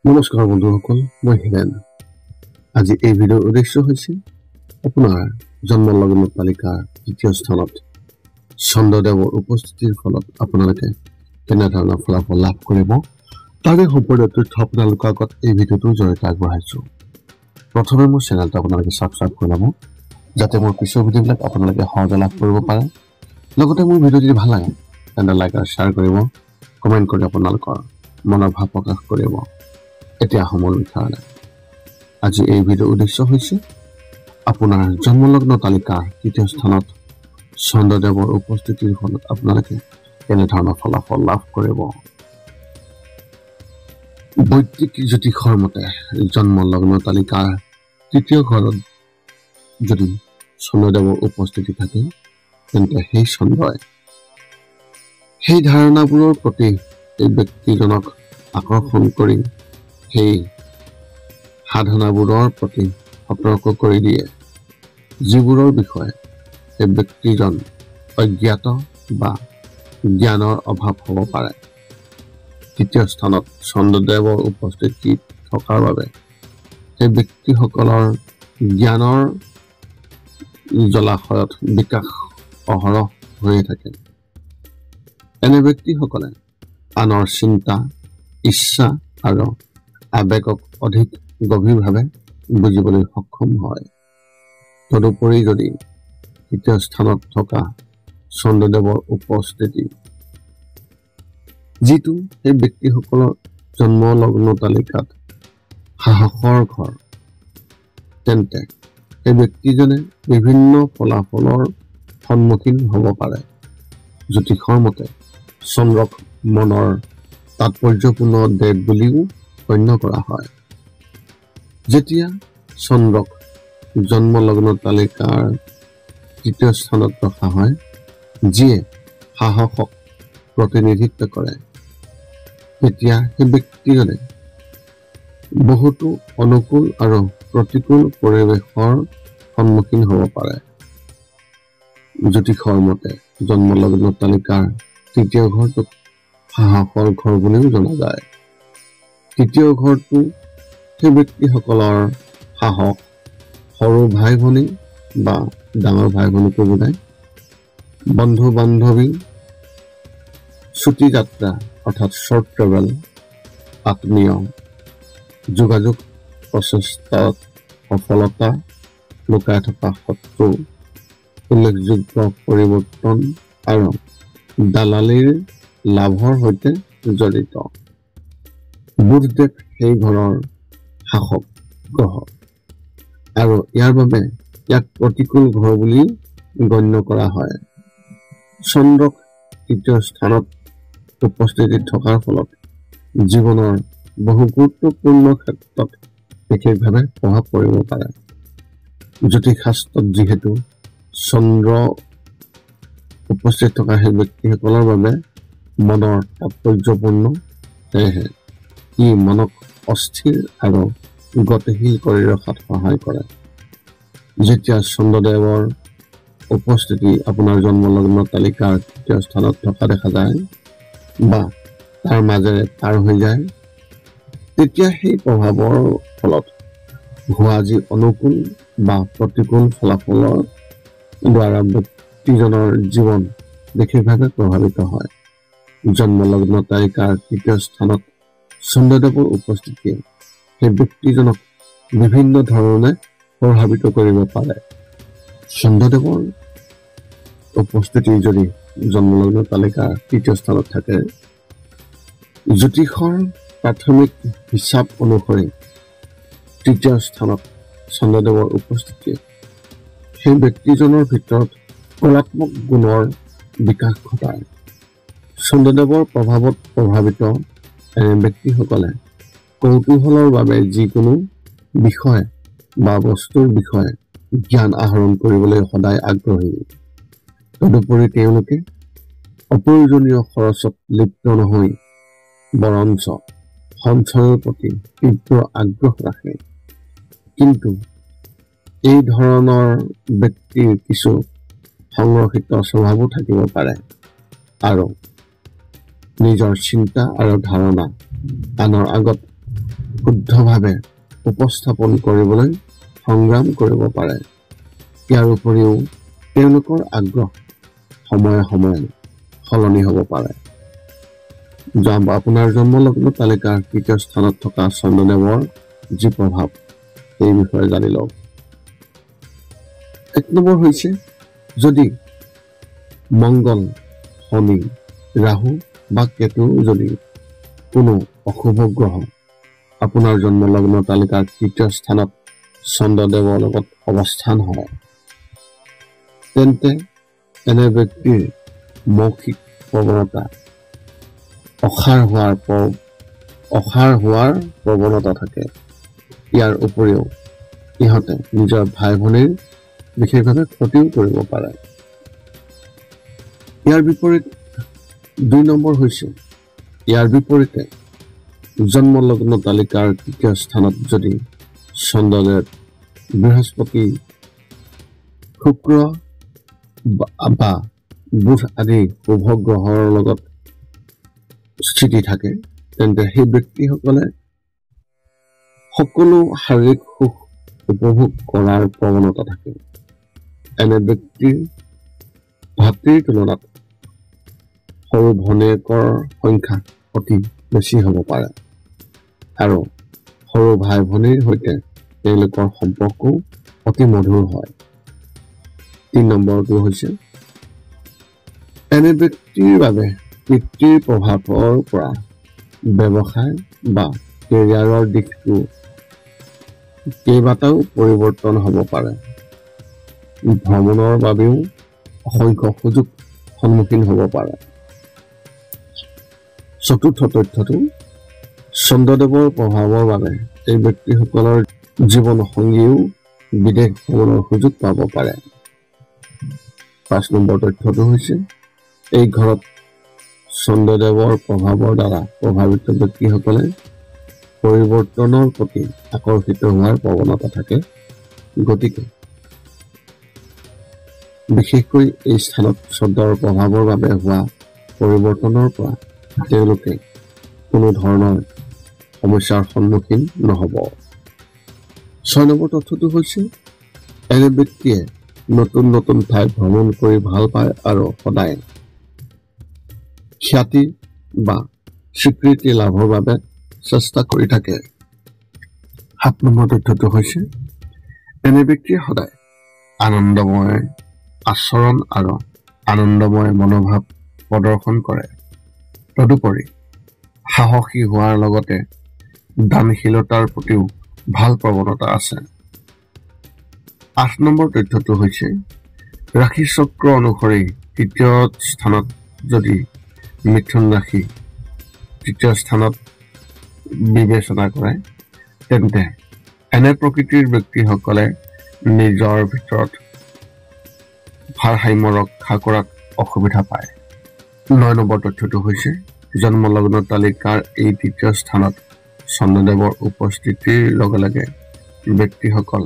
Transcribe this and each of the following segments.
নমস্কাৰ বন্ধুসকল, মই হিৰেন। আজি এই ভিডিঅ'ৰ উদ্দেশ্য হৈছে আপোনাৰ জন্ম লগ্ন তালিকাৰ তৃতীয় স্থানত চন্দ্ৰদেৱৰ উপস্থিতিৰ ফলত আপোনালোকে কেনেধৰণৰ ফলাফল লাভ কৰিব তাৰে সম্পূৰ্ণ তথ্য আপোনালোকৰ আগত এই ভিডিঅ'টোৰ জৰিয়তে আগবঢ়াইছোঁ। প্ৰথমে মোৰ চেনেলটো আপোনালোকে ছাবস্ক্ৰাইব কৰি ল'ব, যাতে মোৰ পিছৰ ভিডিঅ'বিলাক আপোনালোকে সহজে লাভ কৰিব পাৰে। লগতে মোৰ ভিডিঅ' যদি ভাল লাগে তেন্তে লাইক আৰু শ্বেয়াৰ কৰিব, কমেণ্ট কৰি আপোনালোকৰ মনৰ ভাৱ প্ৰকাশ কৰিব। এতিয়া সময় কাৰণে আজি এই ভিডিঅ'ৰ উদ্দেশ্য হৈছে আপোনাৰ জন্মলগ্ন তালিকাৰ তৃতীয় স্থানত চন্দ্ৰদেৱৰ উপস্থিতিৰ ফলত আপোনালোকে কেনেধৰণৰ ফলাফল লাভ কৰিব। বৈদিক জ্যোতিষৰ মতে জন্মলগ্ন তালিকাৰ তৃতীয় ঘৰত যদি চন্দ্ৰদেৱৰ উপস্থিতি থাকে তেন্তে সেই চন্দ্ৰই সেই ধাৰণাবোৰৰ প্ৰতি এই ব্যক্তিজনক আকৰ্ষণ কৰি সেই সাধনাবোৰৰ প্ৰতি সতৰ্ক কৰি দিয়ে, যিবোৰৰ বিষয়ে এই ব্যক্তিজন অজ্ঞাত বা জ্ঞানৰ অভাৱ হ'ব পাৰে। তৃতীয় স্থানত চন্দ্ৰদেৱৰ উপস্থিতি থকাৰ বাবে সেই ব্যক্তিসকলৰ জ্ঞানৰ জলাশয়ত বিকাশ অহৰহ হৈয়ে থাকে। এনে ব্যক্তিসকলে আনৰ চিন্তা, ইচ্ছা আৰু আবেগক অধিক গভীৰভাৱে বুজিবলৈ সক্ষম হয়। তদুপৰি যদি তৃতীয় স্থানত থকা চন্দ্ৰদেৱৰ উপস্থিতি যিটো সেই ব্যক্তিসকলৰ জন্ম লগ্ন তালিকাত সাহসৰ ঘৰ, তেন্তে সেই ব্যক্তিজনে বিভিন্ন ফলাফলৰ সন্মুখীন হ'ব পাৰে। জ্যোতিষৰ মতে চন্দ্ৰক মনৰ তাৎপৰ্যপূৰ্ণ দেৱ বুলিও গণ্য কৰা হয়। যেতিয়া চন্দ্ৰক জন্মলগ্ন তালিকাৰ তৃতীয় স্থানত ৰখা হয়, যিয়ে সাহসক প্ৰতিনিধিত্ব কৰে, তেতিয়া সেই ব্যক্তিজনে বহুতো অনুকূল আৰু প্ৰতিকূল পৰিৱেশৰ সন্মুখীন হ'ব পাৰে। জ্যোতিষৰ মতে জন্মলগ্ন তালিকাৰ তৃতীয় ঘৰটোক সাহসৰ ঘৰ বুলিও জনা যায়। তৃতীয় ঘৰটো সেই ব্যক্তিসকলৰ সাহস, সৰু ভাই ভনী বা ডাঙৰ ভাই ভনীকো বুজায়। বন্ধু বান্ধৱী, ছুটি যাত্ৰা অৰ্থাৎ শ্বৰ্ট ট্ৰেভেল, আত্মীয় যোগাযোগ প্ৰচেষ্টাত সফলতা, লুকাই থকা শত্ৰু, উল্লেখযোগ্য পৰিৱৰ্তন আৰু দালালিৰ লাভৰ সৈতে জড়িত। বুধদেৱ সেই ঘৰৰ শাসক গ্ৰহ আৰু ইয়াৰ বাবে ইয়াক প্ৰতিকূল ঘৰ বুলি গণ্য কৰা হয়। চন্দ্ৰক তৃতীয় স্থানত উপস্থিতি থকাৰ ফলত জীৱনৰ বহু গুৰুত্বপূৰ্ণ ক্ষেত্ৰত বিশেষভাৱে প্ৰভাৱ পৰিব পাৰে। জ্যোতিষশাস্ত্ৰত যিহেতু চন্দ্ৰ উপস্থিত থকা সেই ব্যক্তিসকলৰ বাবে মনৰ তাৎপৰ্যপূৰ্ণ, সেয়েহে ই মনক অস্থিৰ আৰু গতিশীল কৰি ৰখাত সহায় কৰে। যেতিয়া চন্দ্ৰদেৱৰ উপস্থিতি আপোনাৰ জন্মলগ্ন তালিকাৰ তৃতীয় স্থানত থকা দেখা যায় বা তাৰ মাজেৰে পাৰ হৈ যায়, তেতিয়া সেই প্ৰভাৱৰ ফলত হোৱা যি অনুকূল বা প্ৰতিকূল ফলাফলৰ দ্বাৰা ব্যক্তিজনৰ জীৱন বিশেষভাৱে প্ৰভাৱিত হয়। জন্মলগ্ন তালিকাৰ তৃতীয় স্থানত চন্দ্ৰদেৱৰ উপস্থিতিয়ে সেই ব্যক্তিজনক বিভিন্ন ধৰণে প্ৰভাৱিত কৰিব পাৰে। চন্দ্ৰদেৱৰ উপস্থিতি যদি জন্মলগ্ন তালিকাৰ তৃতীয় স্থানত থাকে, জ্যোতিষৰ প্ৰাথমিক হিচাপ অনুসৰি তৃতীয় স্থানত চন্দ্ৰদেৱৰ উপস্থিতিয়ে সেই ব্যক্তিজনৰ ভিতৰত কলাত্মক গুণৰ বিকাশ ঘটায়। চন্দ্ৰদেৱৰ প্ৰভাৱত প্ৰভাৱিত এনে ব্যক্তিসকলে কৌতূহলৰ বাবে যিকোনো বিষয় বা বস্তুৰ বিষয়ে জ্ঞান আহৰণ কৰিবলৈ সদায় আগ্ৰহী। তদুপৰি তেওঁলোকে অপ্ৰয়োজনীয় খৰচত লিপ্ত নহৈ বৰঞ্চ সঞ্চয়ৰ প্ৰতি তীব্ৰ আগ্ৰহ ৰাখে। কিন্তু এই ধৰণৰ ব্যক্তিৰ কিছু সংৰক্ষিত স্বভাৱো থাকিব পাৰে আৰু নিজৰ চিন্তা আৰু ধাৰণা আনৰ আগত শুদ্ধভাৱে উপস্থাপন কৰিবলৈ সংগ্ৰাম কৰিব পাৰে। ইয়াৰ উপৰিও তেওঁলোকৰ আগ্ৰহ সময়ে সময়ে সলনি হ'ব পাৰে। আপোনাৰ জন্মলগ্ন তালিকাৰ ৩য় স্থানত থকা চন্দ্ৰদেৱৰ যি প্ৰভাৱ সেই বিষয়ে জানি লওক। ১ নম্বৰ হৈছে যদি মংগল, শনি, ৰাহু বা কেতু যদি কোনো অশুভ গ্ৰহ আপোনাৰ জন্মলগ্ন তালিকাৰ ৩য় স্থানত চন্দ্ৰদেৱৰ লগত অৱস্থান হয়, তেন্তে এনে ব্যক্তিৰ মৌখিক প্ৰৱণতা অসাৰ হোৱাৰ প্ৰৱণতা থাকে। ইয়াৰ উপৰিও ইহঁতে নিজৰ ভাই ভনীৰ বিশেষভাৱে ক্ষতিও কৰিব পাৰে। ইয়াৰ বিপৰীতে জন্মলগ্ন তালিকাৰ ৩য় স্থানত যদি চন্দ্ৰদেৱ, বৃহস্পতি, শুক্ৰ বা বুধ আদি শুভ গ্ৰহৰ লগত স্থিতি থাকে, তেন্তে সেই ব্যক্তিসকলে সকলো শাৰীৰিক সুখ উপভোগ কৰাৰ প্ৰৱণতা থাকে। এনে ব্যক্তিৰ ভাতৃৰ তুলনাত সৰু ভনীয়েকৰ সংখ্যা অতি বেছি হ'ব পাৰে আৰু সৰু ভাই ভনীৰ সৈতে তেওঁলোকৰ সম্পৰ্কও অতি মধুৰ হয়। ৩ নম্বৰটো হৈছে এনে ব্যক্তিৰ বাবে পিতৃৰ প্ৰভাৱৰ পৰা ব্যৱসায় বা কেৰিয়াৰৰ দিশটো কেইবাটাও পৰিৱৰ্তন হ'ব পাৰে। ভ্ৰমণৰ বাবেও অসংখ্য সুযোগ সন্মুখীন হ'ব পাৰে। ৪ৰ্থ তথ্যটো চন্দ্ৰদেৱৰ প্ৰভাৱৰ বাবে এই ব্যক্তিসকলৰ জীৱন সংগীও বিদেশ ভ্ৰমণৰ সুযোগ পাব পাৰে। ৫ নম্বৰ তথ্যটো হৈছে এই ঘৰত চন্দ্ৰদেৱৰ প্ৰভাৱৰ দ্বাৰা প্ৰভাৱিত ব্যক্তিসকলে পৰিৱৰ্তনৰ প্ৰতি আকৰ্ষিত হোৱাৰ প্ৰৱণতা থাকে। গতিকে বিশেষকৈ এই স্থানত চন্দ্ৰৰ প্ৰভাৱৰ বাবে হোৱা পৰিৱৰ্তনৰ পৰা তেওঁলোকে কোনো ধৰণৰ সমস্যাৰ সন্মুখীন নহ'ব। ৬ নম্বৰ তথ্যটো হৈছে এনে ব্যক্তিয়ে নতুন নতুন ঠাই ভ্ৰমণ কৰি ভাল পায় আৰু সদায় খ্যাতি বা স্বীকৃতি লাভৰ বাবে চেষ্টা কৰি থাকে। ৭ নম্বৰ তথ্যটো হৈছে এনে ব্যক্তিয়ে সদায় আনন্দময় আচৰণ আৰু আনন্দময় মনোভাৱ প্ৰদৰ্শন কৰে। তদুপৰি সাহসী হোৱাৰ লগতে দানশীলতাৰ প্ৰতিও ভাল প্ৰৱণতা আছে। ৮ নম্বৰ তথ্যটো হৈছে ৰাশি চক্ৰ অনুসৰি ৩য় স্থানত যদি মিথুন ৰাশি ৩য় স্থানত বিবেচনা কৰে, তেন্তে এনে প্ৰকৃতিৰ ব্যক্তিসকলে নিজৰ ভিতৰত ভাৰসাম্য ৰক্ষা কৰাত অসুবিধা পায়। ৯ নম্বৰ তথ্যটো হৈছে জন্মলগ্ন তালিকাৰ এই ৩য় স্থানত চন্দ্ৰদেৱৰ উপস্থিতিৰ লগে লগে ব্যক্তিসকল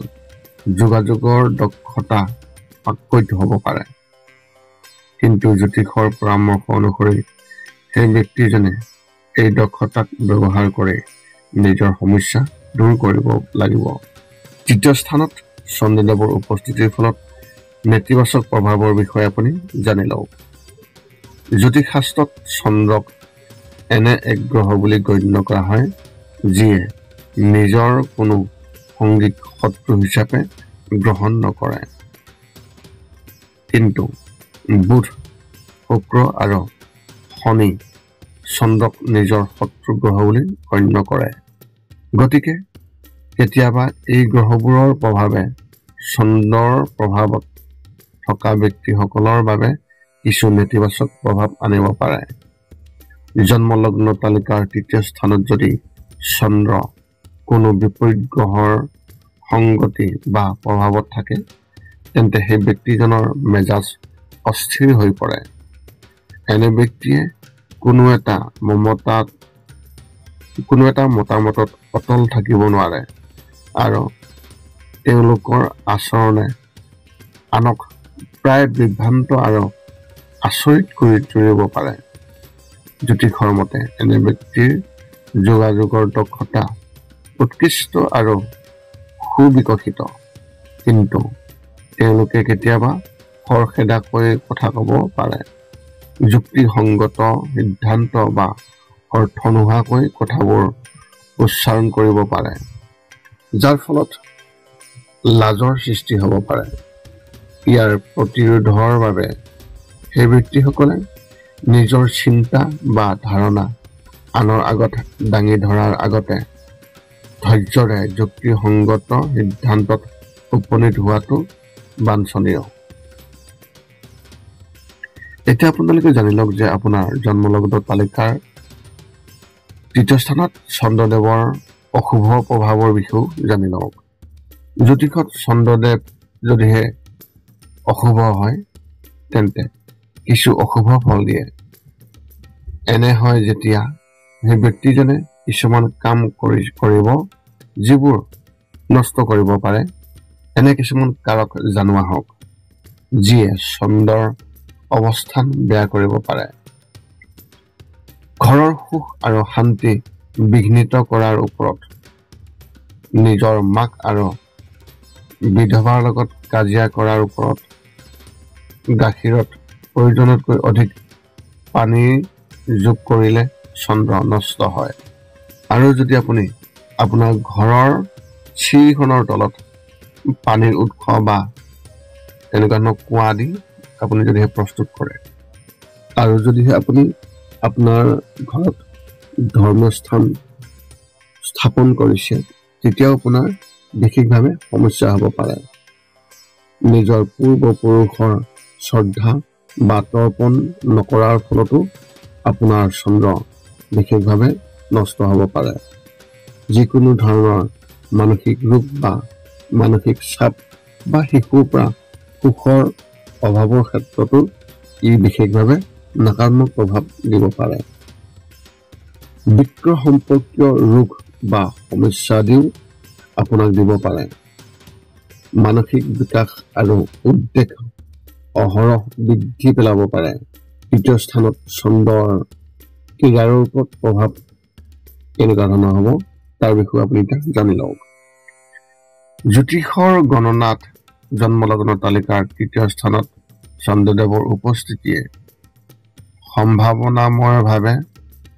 যোগাযোগৰ দক্ষতা পাকৈত হ'ব পাৰে। কিন্তু জ্যোতিষৰ পৰামৰ্শ অনুসৰি সেই ব্যক্তিজনে এই দক্ষতাক ব্যৱহাৰ কৰি নিজৰ সমস্যা দূৰ কৰিব লাগিব। ৩য় স্থানত চন্দ্ৰদেৱৰ উপস্থিতিৰ ফলত নেতিবাচক প্ৰভাৱৰ বিষয়ে আপুনি জানি লওক। জ্যোতিষ শাস্ত্ৰত চন্দ্ৰক এনে এক গ্ৰহ বুলি গণ্য কৰা হয় যিয়ে নিজৰ কোনো সংগীক শত্ৰু হিচাপে গ্ৰহণ নকৰে। কিন্তু বুধ, শুক্ৰ আৰু শনি চন্দ্ৰক নিজৰ শত্ৰু গ্ৰহ বুলি গণ্য কৰে। গতিকে কেতিয়াবা এই গ্ৰহবোৰৰ প্ৰভাৱে চন্দ্ৰৰ প্ৰভাৱত থকা ব্যক্তিসকলৰ বাবে কিছু নেতিবাচক প্ৰভাৱ আনিব পাৰে। জন্মলগ্ন তালিকাৰ ৩য় স্থানত যদি চন্দ্ৰ কোনো বিপৰীত গ্ৰহৰ সংগতি বা প্ৰভাৱত থাকে, তেন্তে সেই ব্যক্তিজনৰ মেজাজ অস্থিৰ হৈ পৰে। এনে ব্যক্তিয়ে কোনো এটা মতামতত অটল থাকিব নোৱাৰে আৰু তেওঁলোকৰ আচৰণে আনক প্ৰায় বিভ্ৰান্ত আৰু আচৰিত কৰি তুলিব পাৰে। জ্যোতিষৰ মতে এনে ব্যক্তিৰ যোগাযোগৰ দক্ষতা উৎকৃষ্ট আৰু সুবিকশিত, কিন্তু তেওঁলোকে কেতিয়াবা খৰখেদাকৈ কথা ক'ব পাৰে, যুক্তিসংগত সিদ্ধান্ত বা অৰ্থ নোহোৱাকৈ কথাবোৰ উচ্চাৰণ কৰিব পাৰে, যাৰ ফলত লাজৰ সৃষ্টি হ'ব পাৰে। ইয়াৰ প্ৰতিৰোধৰ বাবে সেই ব্যক্তিসকলে নিজৰ চিন্তা বা ধাৰণা আনৰ আগত দাঙি ধৰাৰ আগতে ধৈৰ্যৰে যুক্তিসংগত সিদ্ধান্তত উপনীত হোৱাটো বাঞ্ছনীয়। এতিয়া আপোনালোকে জানি লওক যে আপোনাৰ জন্মলগ্ন তালিকাৰ ৩য় স্থানত চন্দ্ৰদেৱৰ অশুভ প্ৰভাৱৰ বিষয়েও জানি লওক। জ্যোতিষত চন্দ্ৰদেৱ যদিহে অশুভ হয় তেন্তে কিছু অশুভ ফল দিয়ে। এনে হয় যেতিয়া সেই ব্যক্তিজনে কিছুমান কাম কৰিব যিবোৰ নষ্ট কৰিব পাৰে, এনে কিছুমান কাৰক জনোৱা হওক যিয়ে চন্দ্ৰৰ অৱস্থান বেয়া কৰিব পাৰে। ঘৰৰ সুখ আৰু শান্তি বিঘ্নিত কৰাৰ ওপৰত, নিজৰ মাক আৰু বিধৱাৰ লগত কাজিয়া কৰাৰ ওপৰত, গাখীৰত প্ৰয়োজনতকৈ অধিক পানী যোগ কৰিলে চন্দ্ৰ নষ্ট হয়। আৰু যদি আপুনি আপোনাৰ ঘৰৰ চিৰিখনৰ তলত পানীৰ উৎস বা তেনেকুৱা ধৰণৰ কুঁৱা দি আপুনি যদিহে প্ৰস্তুত কৰে, আৰু যদিহে আপুনি আপোনাৰ ঘৰত ধৰ্মীয় স্থান স্থাপন কৰিছে, তেতিয়াও আপোনাৰ বিশেষভাৱে সমস্যা হ'ব পাৰে। নিজৰ পূৰ্বপুৰুষৰ শ্ৰদ্ধা বা তৰ্পণ নকৰাৰ ফলতো আপোনাৰ চন্দ্ৰ বিশেষভাৱে নষ্ট হ'ব পাৰে। যিকোনো ধৰণৰ মানসিক ৰোগ বা মানসিক চাপ বা শিশুৰ পৰা সুখৰ অভাৱৰ ক্ষেত্ৰতো ই বিশেষভাৱে নকাৰাত্মক প্ৰভাৱ দিব পাৰে। বৃক্ক সম্পৰ্কীয় ৰোগ বা সমস্যা আদিও আপোনাক দিব পাৰে। মানসিক বিকাশ আৰু উদ্বেগ অহৰহ বৃদ্ধি পেলাব পাৰে। ৩য় স্থানত চন্দ্ৰৰ ক্ৰীড়াৰ ওপৰত প্ৰভাৱ কেনেকুৱা ধৰণৰ হ'ব তাৰ বিষয়ে আপুনি এতিয়া জানি লওক। জ্যোতিষৰ গণনাত জন্মলগ্ন তালিকাৰ ৩য় স্থানত চন্দ্ৰদেৱৰ উপস্থিতিয়ে সম্ভাৱনাময়ভাৱে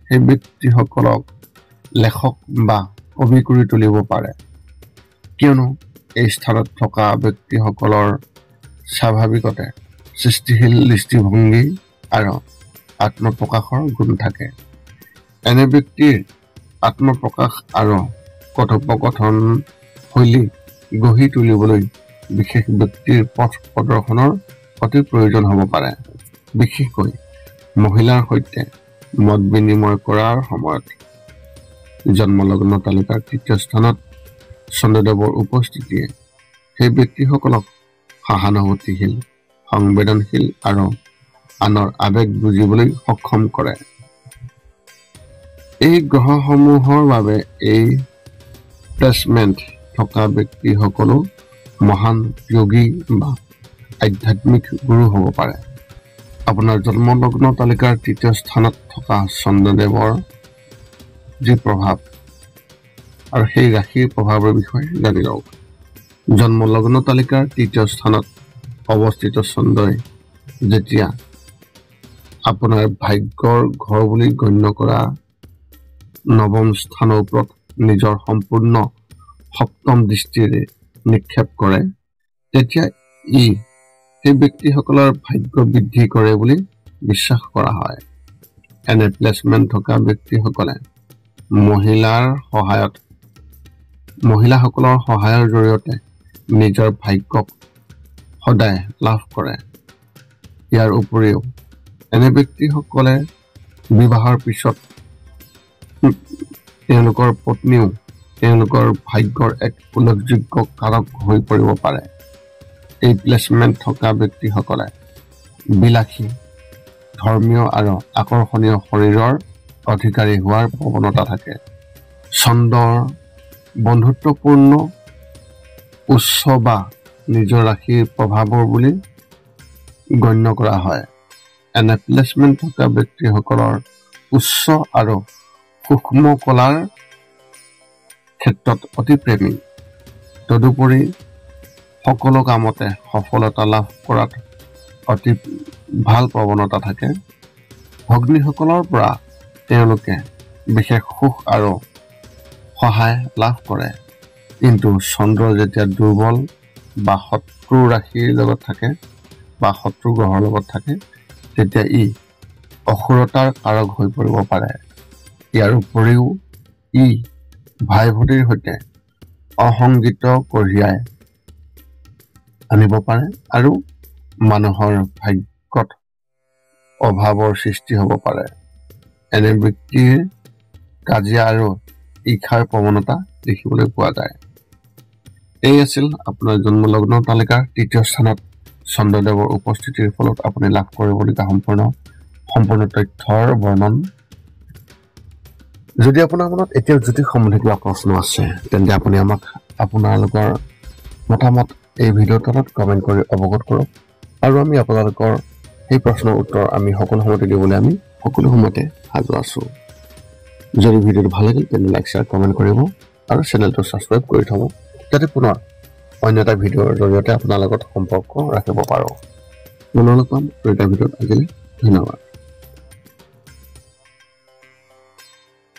সেই ব্যক্তিসকলক লেখক বা কবি কৰি তুলিব পাৰে, কিয়নো এই স্থানত থকা ব্যক্তিসকলৰ স্বাভাৱিকতে সৃষ্টিশীল দৃষ্টিভংগী আৰু আত্মপ্ৰকাশৰ গুণ থাকে। এনে ব্যক্তিৰ আত্মপ্ৰকাশ আৰু কথোপকথন শৈলী গঢ়ি তুলিবলৈ বিশেষ ব্যক্তিৰ পথ প্ৰদৰ্শনৰ অতি প্ৰয়োজন হ'ব পাৰে। বিশেষকৈ মহিলাৰ সৈতে মত বিনিময় কৰাৰ সময়ত জন্মলগ্ন তালিকাৰ ৩য় স্থানত চন্দ্ৰদেৱৰ উপস্থিতিয়ে সেই ব্যক্তিসকলক সহানুভূতিশীল, সংবেদনশীল আৰু আনৰ আৱেগ বুজিবলৈ সক্ষম কৰে। এই গ্ৰহসমূহৰ বাবে এই প্লেচমেণ্ট থকা ব্যক্তিসকলো মহান যোগী বা আধ্যাত্মিক গুৰু হ'ব পাৰে। আপোনাৰ জন্মলগ্ন তালিকাৰ ৩য় স্থানত থকা চন্দ্ৰদেৱৰ যি প্ৰভাৱ আৰু সেই ৰাশিৰ প্ৰভাৱৰ বিষয়ে জানি লওক। জন্মলগ্ন তালিকাৰ ৩য় স্থানত অৱস্থিত চন্দ্ৰই যেতিয়া আপোনাৰ ভাগ্যৰ ঘৰ বুলি গণ্য কৰা ৯ম স্থানৰ ওপৰত নিজৰ সম্পূৰ্ণ সপ্তম দৃষ্টিৰে নিক্ষেপ কৰে, তেতিয়া ই সেই ব্যক্তিসকলৰ ভাগ্য বৃদ্ধি কৰে বুলি বিশ্বাস কৰা হয়। এনে প্লেচমেণ্ট থকা ব্যক্তিসকলে মহিলাসকলৰ সহায়ৰ জৰিয়তে নিজৰ ভাগ্যক সদায় লাভ কৰে। ইয়াৰ উপৰিও এনে ব্যক্তিসকলে বিবাহৰ পিছত তেওঁলোকৰ পত্নীও তেওঁলোকৰ ভাগ্যৰ এক উল্লেখযোগ্য কাৰক হৈ পৰিব পাৰে। এই প্লেচমেণ্ট থকা ব্যক্তিসকলে বিলাসী, ধৰ্মীয় আৰু আকৰ্ষণীয় শৰীৰৰ অধিকাৰী হোৱাৰ প্ৰৱণতা থাকে। চন্দ্ৰৰ বন্ধুত্বপূৰ্ণ উচ্চ বা নিজৰ ৰাশিৰ প্ৰভাৱৰ বুলি গণ্য কৰা হয়। এনে প্লেচমেণ্ট থকা ব্যক্তিসকলৰ উচ্চ আৰু সূক্ষ্ম কলাৰ ক্ষেত্ৰত অতি প্ৰেমী। তদুপৰি সকলো কামতে সফলতা লাভ কৰাত অতি ভাল প্ৰৱণতা থাকে। ভগ্নীসকলৰ পৰা তেওঁলোকে বিশেষ সুখ আৰু সহায় লাভ কৰে। কিন্তু চন্দ্ৰ যেতিয়া দুৰ্বল বা শত্ৰু ৰাশিৰ লগত থাকে বা শত্ৰু গ্ৰহৰ লগত থাকে, তেতিয়া ই অসুৰতাৰ কাৰক হৈ পৰিব পাৰে। ইয়াৰ উপৰিও ই ভাই ভনীৰ সৈতে অসংগীত কঢ়িয়াই আনিব পাৰে আৰু মানুহৰ ভাগ্যত অভাৱৰ সৃষ্টি হ'ব পাৰে। এনে ব্যক্তিৰ কাজিয়া আৰু ঈৰ্ষাৰ প্ৰৱণতা দেখিবলৈ পোৱা যায়। এই আছিল আপোনাৰ জন্মলগ্ন তালিকাৰ তৃতীয় স্থানত চন্দ্ৰদেৱৰ উপস্থিতিৰ ফলত আপুনি লাভ কৰিবলগীয়া সম্পূৰ্ণ তথ্যৰ বৰ্ণন। যদি আপোনাৰ মনত এতিয়াও জ্যোতিষ সম্বন্ধে কিবা প্ৰশ্ন আছে, তেন্তে আপুনি আমাক আপোনালোকৰ মতামত এই ভিডিঅ'ৰ তলত কমেণ্ট কৰি অৱগত কৰক আৰু আমি আপোনালোকৰ সেই প্ৰশ্নৰ উত্তৰ আমি সকলো সময়তে দিবলৈ আমি সকলো সময়তে সাজু আছোঁ। যদি ভিডিঅ'টো ভাল লাগিল তেন্তে লাইক শ্বেয়াৰ কমেণ্ট কৰিব আৰু চেনেলটো ছাবস্ক্ৰাইব কৰি থ'ব, যাতে পুনৰ অন্য এটা ভিডিঅ'ৰ জৰিয়তে আপোনাৰ লগত সম্পৰ্ক ৰাখিব পাৰোঁ। পুনৰ লগ পাম আৰু এটা ভিডিঅ'ত আজিলৈ ধন্যবাদ।